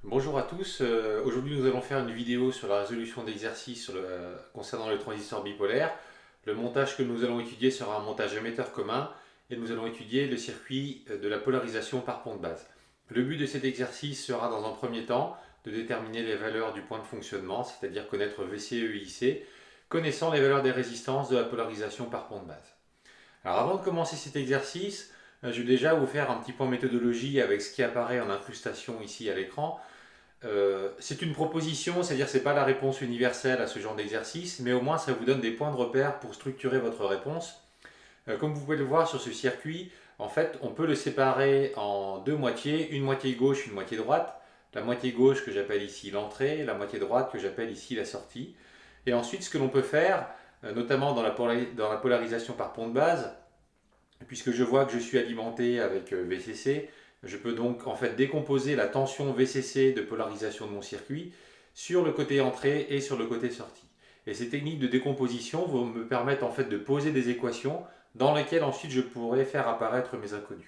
Bonjour à tous, aujourd'hui nous allons faire une vidéo sur la résolution d'exercices concernant le transistor bipolaire. Le montage que nous allons étudier sera un montage émetteur commun et nous allons étudier le circuit de la polarisation par pont de base. Le but de cet exercice sera dans un premier temps de déterminer les valeurs du point de fonctionnement, c'est-à-dire connaître VCE et IC, connaissant les valeurs des résistances de la polarisation par pont de base. Alors avant de commencer cet exercice, je vais déjà vous faire un petit point méthodologie avec ce qui apparaît en incrustation ici à l'écran. C'est une proposition, c'est-à-dire que ce n'est pas la réponse universelle à ce genre d'exercice, mais au moins ça vous donne des points de repère pour structurer votre réponse. Comme vous pouvez le voir sur ce circuit, en fait, on peut le séparer en deux moitiés, une moitié gauche, une moitié droite. La moitié gauche que j'appelle ici l'entrée, la moitié droite que j'appelle ici la sortie. Et ensuite, ce que l'on peut faire, notamment dans la polarisation par pont de base, puisque je vois que je suis alimenté avec VCC, je peux donc en fait décomposer la tension VCC de polarisation de mon circuit sur le côté entrée et sur le côté sortie. Et ces techniques de décomposition vont me permettre en fait de poser des équations dans lesquelles ensuite je pourrai faire apparaître mes inconnus.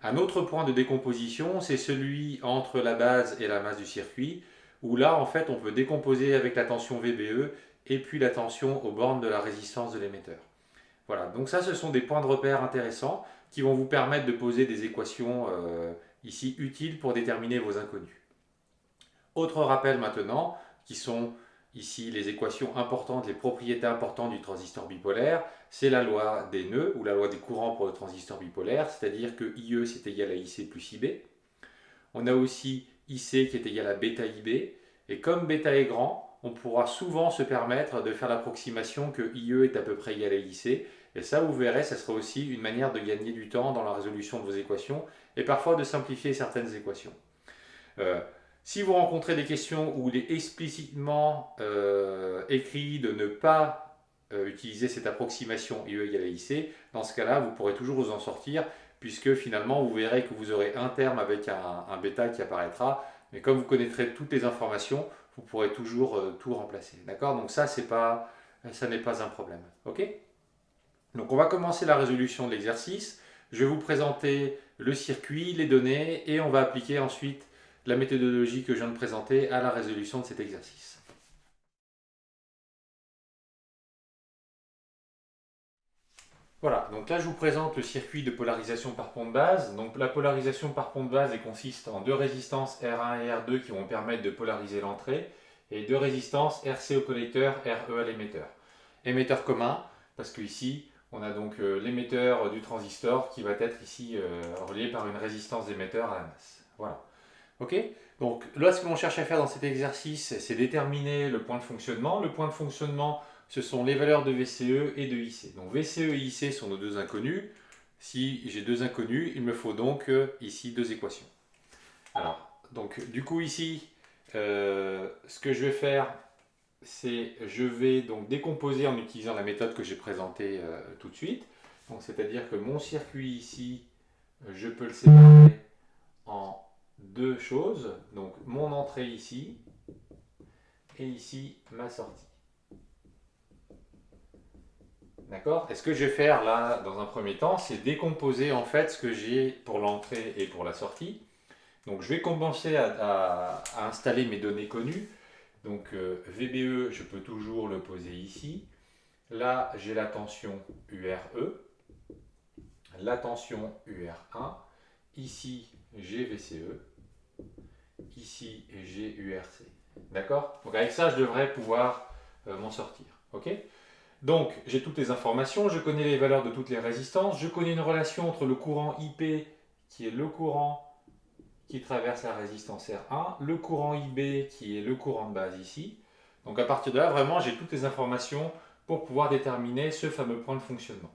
Un autre point de décomposition, c'est celui entre la base et la masse du circuit, où là en fait on peut décomposer avec la tension VBE et puis la tension aux bornes de la résistance de l'émetteur. Voilà, donc ça, ce sont des points de repère intéressants qui vont vous permettre de poser des équations ici utiles pour déterminer vos inconnus. Autre rappel maintenant, qui sont ici les équations importantes, les propriétés importantes du transistor bipolaire, c'est la loi des nœuds ou la loi des courants pour le transistor bipolaire, c'est-à-dire que IE c'est égal à IC plus IB. On a aussi IC qui est égal à bêta IB, et comme bêta est grand, on pourra souvent se permettre de faire l'approximation que IE est à peu près égal à IC, et ça vous verrez, ça sera aussi une manière de gagner du temps dans la résolution de vos équations, et parfois de simplifier certaines équations. Euh, si vous rencontrez des questions où il est explicitement écrit de ne pas utiliser cette approximation IE égale à IC, dans ce cas-là, vous pourrez toujours vous en sortir, puisque finalement, vous verrez que vous aurez un terme avec un bêta qui apparaîtra, mais comme vous connaîtrez toutes les informations, vous pourrez toujours tout remplacer. D'accord? Donc ça, ça n'est pas un problème. Ok? Donc on va commencer la résolution de l'exercice. Je vais vous présenter le circuit, les données, et on va appliquer ensuite la méthodologie que je viens de présenter à la résolution de cet exercice. Voilà, donc là je vous présente le circuit de polarisation par pont de base. Donc la polarisation par pont de base consiste en deux résistances R1 et R2 qui vont permettre de polariser l'entrée, et deux résistances RC au collecteur, RE à l'émetteur. Émetteur commun, parce que ici on a donc l'émetteur du transistor qui va être ici relié par une résistance d'émetteur à la masse. Voilà. Ok? Donc là, ce que l'on cherche à faire dans cet exercice, c'est déterminer le point de fonctionnement. Le point de fonctionnement, ce sont les valeurs de VCE et de IC. Donc VCE et IC sont nos deux inconnus. Si j'ai deux inconnus, il me faut donc ici deux équations. Alors, donc du coup ici, ce que je vais faire, c'est je vais donc décomposer en utilisant la méthode que j'ai présentée tout de suite. Donc c'est-à-dire que mon circuit ici, je peux le séparer en deux choses. Donc mon entrée ici et ici ma sortie. D'accord? Et ce que je vais faire là dans un premier temps, c'est décomposer en fait ce que j'ai pour l'entrée et pour la sortie. Donc je vais commencer à installer mes données connues. Donc VBE, je peux toujours le poser ici. Là, j'ai la tension URE, la tension UR1. Ici, j'ai VCE. Ici, j'ai URC. D'accord? Donc avec ça, je devrais pouvoir m'en sortir. Ok? Donc, j'ai toutes les informations, je connais les valeurs de toutes les résistances, je connais une relation entre le courant IP, qui est le courant qui traverse la résistance R1, le courant IB, qui est le courant de base ici. Donc à partir de là, vraiment, j'ai toutes les informations pour pouvoir déterminer ce fameux point de fonctionnement.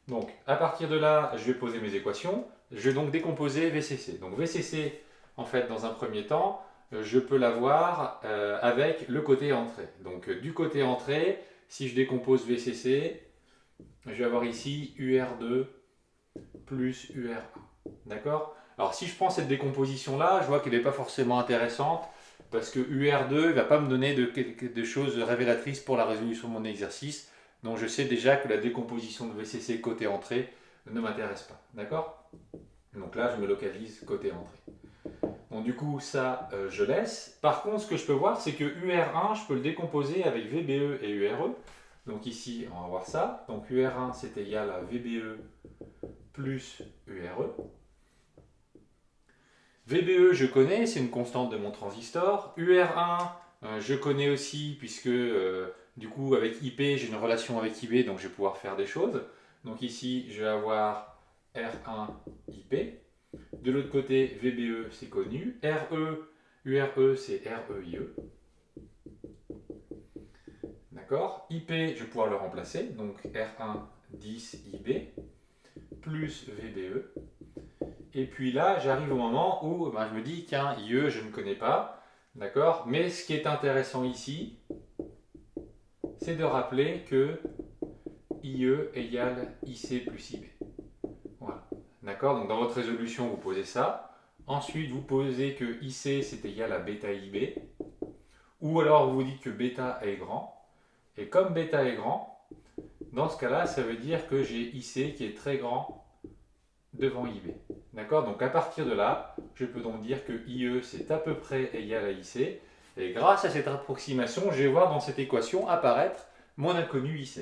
Donc, à partir de là, je vais poser mes équations. Je vais donc décomposer VCC. Donc VCC, en fait, dans un premier temps, je peux l'avoir avec le côté entrée. Donc du côté entrée, si je décompose VCC, je vais avoir ici UR2 plus UR1. D'accord? Alors si je prends cette décomposition-là, je vois qu'elle n'est pas forcément intéressante parce que UR2 ne va pas me donner de choses révélatrices pour la résolution de mon exercice. Donc je sais déjà que la décomposition de VCC côté entrée ne m'intéresse pas. D'accord? Donc là, je me localise côté entrée. Donc du coup, ça, je laisse. Par contre, ce que je peux voir, c'est que UR1, je peux le décomposer avec VBE et URE. Donc ici, on va voir ça. Donc UR1, c'est égal à VBE plus URE. VBE, je connais, c'est une constante de mon transistor. UR1, je connais aussi, puisque du coup, avec IP, j'ai une relation avec IB, donc je vais pouvoir faire des choses. Donc ici, je vais avoir R1 IP. De l'autre côté, VBE, c'est connu. RE, URE, c'est REIE. D'accord. IP, je vais pouvoir le remplacer. Donc R1, 10 IB, plus VBE. Et puis là, j'arrive au moment où je me dis, tiens, IE, je ne connais pas. D'accord. Mais ce qui est intéressant ici, c'est de rappeler que IE égale IC plus IB. Voilà. D'accord. Donc dans votre résolution, vous posez ça. Ensuite, vous posez que IC, c'est égal à bêta IB. Ou alors, vous dites que bêta est grand. Et comme bêta est grand, dans ce cas-là, ça veut dire que j'ai IC qui est très grand devant IB. D'accord. Donc à partir de là, je peux donc dire que IE, c'est à peu près égal à IC. Et grâce à cette approximation, je vais voir dans cette équation apparaître mon inconnu IC.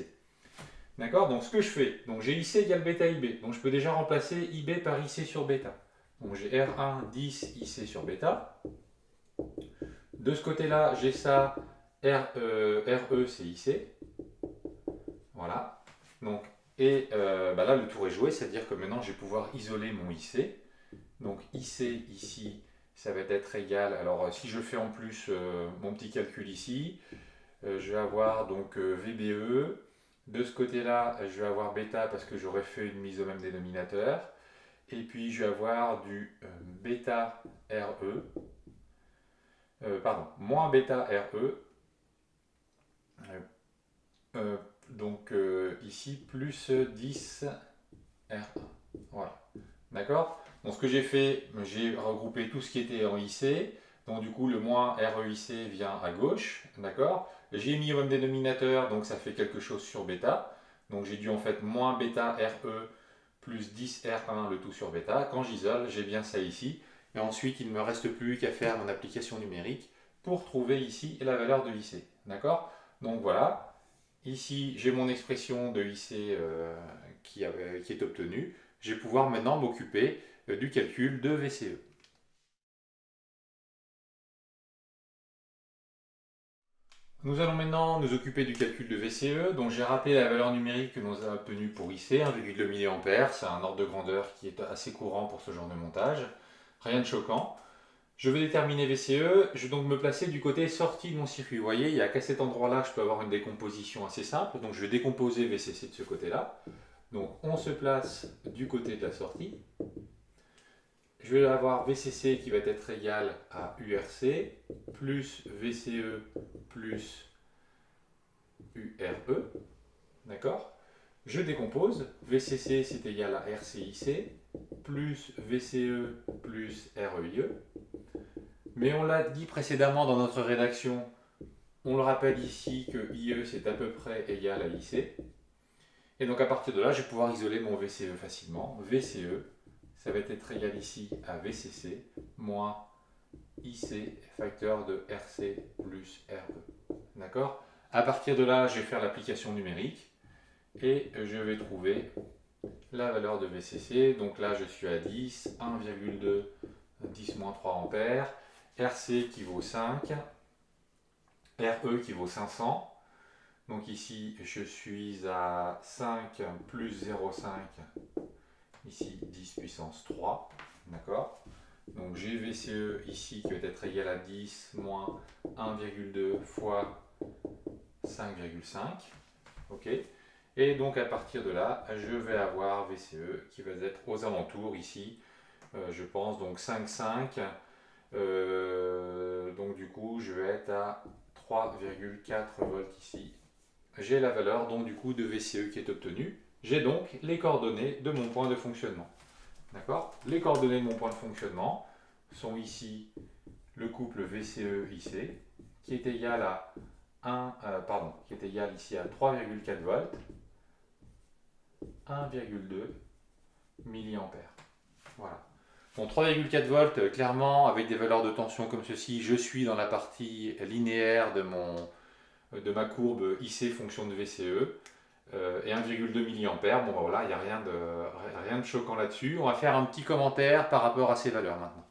D'accord. Donc ce que je fais, donc j'ai IC égale bêta IB. Donc je peux déjà remplacer IB par IC sur bêta. Donc j'ai R1, 10 IC sur bêta. De ce côté-là, j'ai ça, RE, c'est IC. Voilà. Donc, et là, le tour est joué, c'est-à-dire que maintenant, je vais pouvoir isoler mon IC. Donc, IC ici, ça va être égal. Alors, si je fais en plus mon petit calcul ici, je vais avoir donc VBE. De ce côté-là, je vais avoir bêta parce que j'aurais fait une mise au même dénominateur. Et puis, je vais avoir du bêta RE. Moins bêta RE. Donc ici, plus 10 R1. Voilà. D'accord. Donc ce que j'ai fait, j'ai regroupé tout ce qui était en IC. Donc du coup, le moins REIC vient à gauche. D'accord. J'ai mis au même dénominateur, donc ça fait quelque chose sur bêta. Donc j'ai dû en fait moins bêta RE plus 10 R1, le tout sur bêta. Quand j'isole, j'ai bien ça ici. Et ensuite, il ne me reste plus qu'à faire mon application numérique pour trouver ici la valeur de IC. D'accord. Donc voilà. Ici, j'ai mon expression de IC qui est obtenue. Je vais pouvoir maintenant m'occuper du calcul de VCE. Nous allons maintenant nous occuper du calcul de VCE. Donc j'ai rappelé la valeur numérique que nous avons obtenue pour IC, 1,2 mA. C'est un ordre de grandeur qui est assez courant pour ce genre de montage. Rien de choquant. Je vais déterminer VCE, je vais donc me placer du côté sortie de mon circuit. Vous voyez, il n'y a qu'à cet endroit-là, je peux avoir une décomposition assez simple. Donc je vais décomposer VCC de ce côté-là. Donc on se place du côté de la sortie. Je vais avoir VCC qui va être égal à URC plus VCE plus URE. D'accord. Je décompose. VCC c'est égal à RCIC plus VCE plus REIE. Mais on l'a dit précédemment dans notre rédaction, on le rappelle ici que IE c'est à peu près égal à IC. Et donc à partir de là, je vais pouvoir isoler mon VCE facilement. VCE, ça va être égal ici à VCC moins IC facteur de RC plus RE. D'accord. À partir de là, je vais faire l'application numérique et je vais trouver la valeur de VCC. Donc là, je suis à 10, 1,2, 10 moins 3 ampères. RC qui vaut 5, RE qui vaut 500. Donc ici, je suis à 5 plus 0,5, ici 10 puissance 3. D'accord. Donc j'ai VCE ici qui va être égal à 10 moins 1,2 fois 5,5. Ok. Et donc à partir de là, je vais avoir VCE qui va être aux alentours ici, je pense, donc 5,5. Donc du coup, je vais être à 3,4 volts ici. J'ai la valeur donc du coup de VCE qui est obtenue. J'ai donc les coordonnées de mon point de fonctionnement. D'accord. Les coordonnées de mon point de fonctionnement sont ici le couple VCE-IC qui est égal à qui est égal ici à 3,4 volts, 1,2 milliampères. Voilà. Bon, 3,4 volts, clairement, avec des valeurs de tension comme ceci, je suis dans la partie linéaire de ma courbe IC fonction de VCE. Et 1,2 mA. Bon, voilà, il n'y a rien de choquant là-dessus. On va faire un petit commentaire par rapport à ces valeurs maintenant.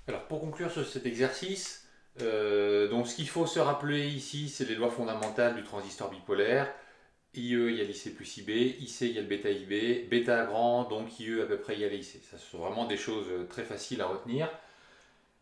Alors, pour conclure sur cet exercice, donc ce qu'il faut se rappeler ici, c'est les lois fondamentales du transistor bipolaire. IE égale IC plus IB, IC égale bêta IB, bêta grand, donc IE à peu près égale IC. Ça, ce sont vraiment des choses très faciles à retenir.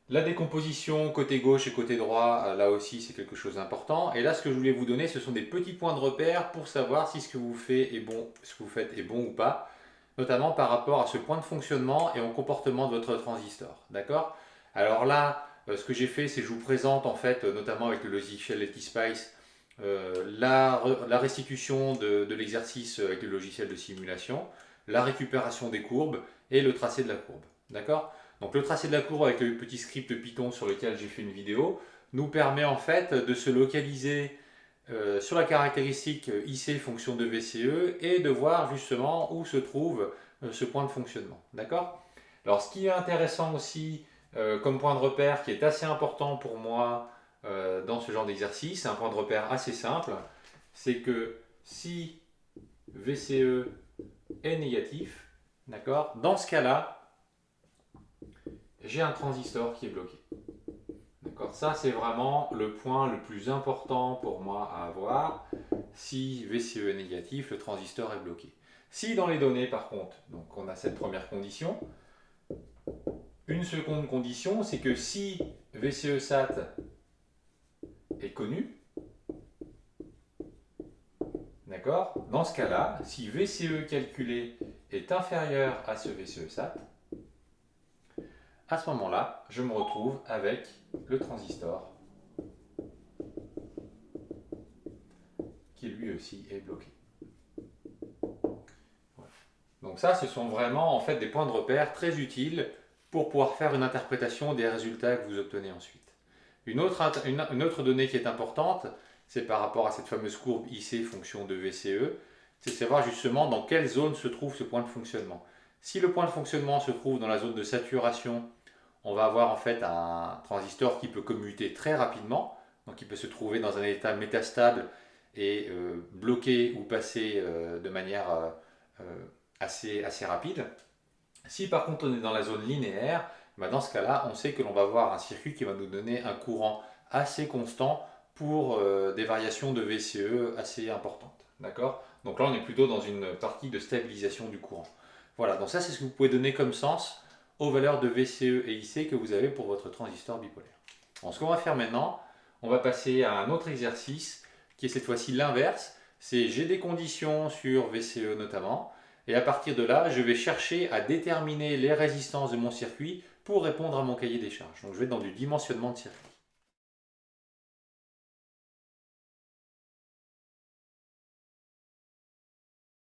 La décomposition côté gauche et côté droit, là aussi c'est quelque chose d'important. Et là ce que je voulais vous donner, ce sont des petits points de repère pour savoir si ce que vous faites est bon ou pas, notamment par rapport à ce point de fonctionnement et au comportement de votre transistor. D'accord? Alors là, ce que j'ai fait, c'est que je vous présente en fait, notamment avec le logiciel LetiSpice, la restitution de l'exercice avec le logiciel de simulation, la récupération des courbes et le tracé de la courbe. D'accord? Donc le tracé de la courbe avec le petit script Python sur lequel j'ai fait une vidéo nous permet en fait de se localiser sur la caractéristique IC fonction de VCE et de voir justement où se trouve ce point de fonctionnement. D'accord? Alors ce qui est intéressant aussi comme point de repère qui est assez important pour moi dans ce genre d'exercice, c'est un point de repère assez simple, c'est que si VCE est négatif, d'accord, dans ce cas-là, j'ai un transistor qui est bloqué. D'accord, ça c'est vraiment le point le plus important pour moi à avoir. Si VCE est négatif, le transistor est bloqué. Si dans les données par contre, donc on a cette première condition, une seconde condition, c'est que si VCE SAT est connu, d'accord, dans ce cas-là, si VCE calculé est inférieur à ce VCE SAT, à ce moment-là, je me retrouve avec le transistor qui lui aussi est bloqué. Voilà. Donc ça, ce sont vraiment en fait des points de repère très utiles pour pouvoir faire une interprétation des résultats que vous obtenez ensuite. Une autre donnée qui est importante, c'est par rapport à cette fameuse courbe IC fonction de VCE, c'est de savoir justement dans quelle zone se trouve ce point de fonctionnement. Si le point de fonctionnement se trouve dans la zone de saturation, on va avoir en fait un transistor qui peut commuter très rapidement, donc il peut se trouver dans un état métastable et bloquer ou passer de manière assez rapide. Si par contre on est dans la zone linéaire, dans ce cas-là, on sait que l'on va avoir un circuit qui va nous donner un courant assez constant pour des variations de VCE assez importantes. D'accord? Donc là, on est plutôt dans une partie de stabilisation du courant. Voilà, donc ça c'est ce que vous pouvez donner comme sens aux valeurs de VCE et IC que vous avez pour votre transistor bipolaire. Bon, ce qu'on va faire maintenant, on va passer à un autre exercice qui est cette fois-ci l'inverse. C'est j'ai des conditions sur VCE notamment, et à partir de là, je vais chercher à déterminer les résistances de mon circuit pour répondre à mon cahier des charges. Donc je vais dans du dimensionnement de circuit.